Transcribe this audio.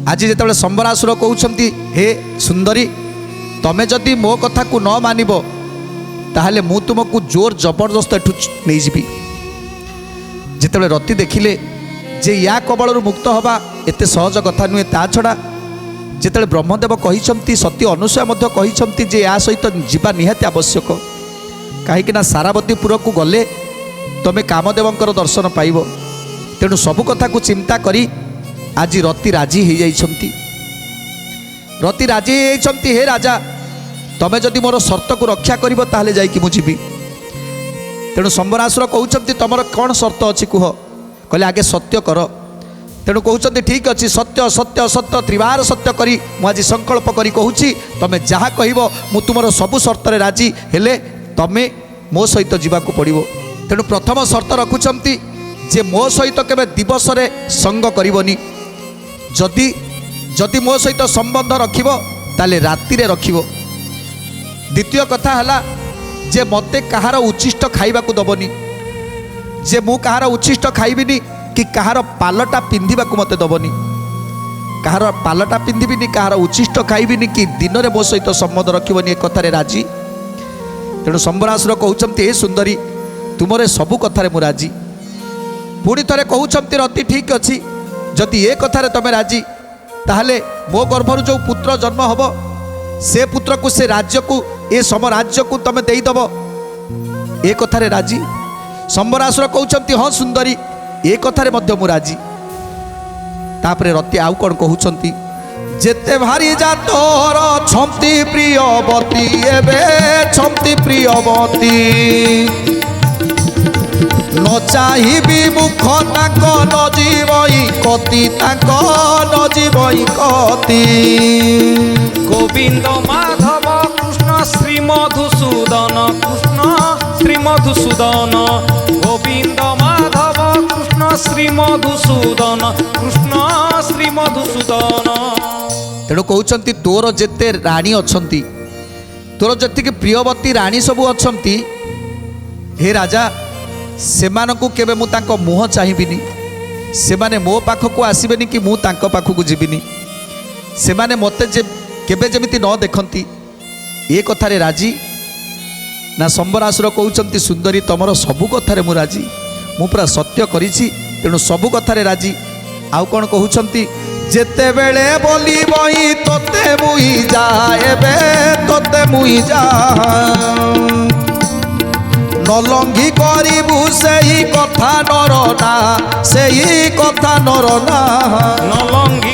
आज जिते संबरासुर कहते हे सुंदरी तमें जदि मो कथा को न मानिब ताहले मु तुमको जोर जबरदस्त एठू नहीं जी। जिते रति देखिले जे या कबल मुक्त हवा एत सहज कथा नुहे ता छड़ा जिते ब्रह्मदेव कहते सती अनुसूया कहते जे या सहित जीवा निहाती आवश्यक कहीं सारावतीपुर को गले तमें कामदेवंकर दर्शन पाइब। तेणु सबु कथा को चिंता करी आज रति राजी हो जाइछंती। रति राजी हो जाइछंती हे राजा तमें जदि मोर शर्त को रक्षा करिब ताहले जाइकी मु जीवी। तेणु संबरासुर कहउछंती तमर कौन शर्त अछि कुह। कहले आगे सत्य कर। तेणु कहउछंती ठीक अछि सत्य सत्य सत्य त्रिवार सत्य करी मु आज संकल्प करी कहूची तमें जहाँ कहब मु तुमर सबु शर्त रे राजी हेले तमें मो सहित जीवाकू पड़िबो। तेणु प्रथम शर्त रखुछंती जे मो सहित केबे दिवस रे संग करिवनी। जदि जदि मो सहित संबंध रखिब ताले राति रे रखिब। द्वितीय कथा हला जे मते कहार उच्छिष्ट खाइबाकू दबनी। जे मु कहार उच्छिष्ट खाइबिनी कि कहार पालटा पिंधिबाकू मते दबनी। कहार पालटा पिंधिबिनी कहार उच्छिष्ट खाइबिनी कि दिन रे मो सहित संबंध रखिबनी ए कथारे राजी। तेणु संबरासुर कहउछंती हे सुंदरी तुमरे सबु कथारे मु राजी। पुणी थरे कहउछंती रति ठीक अछि जदि ए कथारे तमे राजी ताहले मो गर्भरु जो पुत्र जन्म हब से पुत्र को से राज्य को ए सम राज्य को तमे देईदब ए कथारे राजी। संबरासुर कहउछंती हाँ सुंदरी ए कथारे मध्य मु राजी। तापरे रति आउ कोन कहउछंती जेते भारी जा तोर छंती प्रियवती एबे छंती प्रियवती न चाहिबी मुख ताक न जीवई कति ताक न जीवई कति। गोविंद माधव कृष्ण श्री मधुसूदन कृष्ण श्री मधुसूदन गोविंद माधव कृष्ण श्री मधुसूदन कृष्ण श्री मधुसूदन। तेणु कहउछंती तोर जेते राणी अछंती तोर जति प्रियवती राणी सबु अछंती हे राजा सेमानकु केबे मु तांको मुह चाहिबिनी। सेमाने मो पाखकु आसीबेनी कि मु तांको पाखकु जीबिनी। सेमाने मते जे केबे जेमिति न देखंती ए कथारे राजी ना। संबरासुर कहउछंती सुंदरी तमर सबु कथारे मु राजी मु पूरा सत्य करिछि तेणु सबु कथारे राजी। आउ कोन कहउछंती जेते बेले बोली बई तोते मुई जाएबे तोते मुई जा नलंघी करिबु सेही कथा नर ना सेही कथा नर ना नलंघी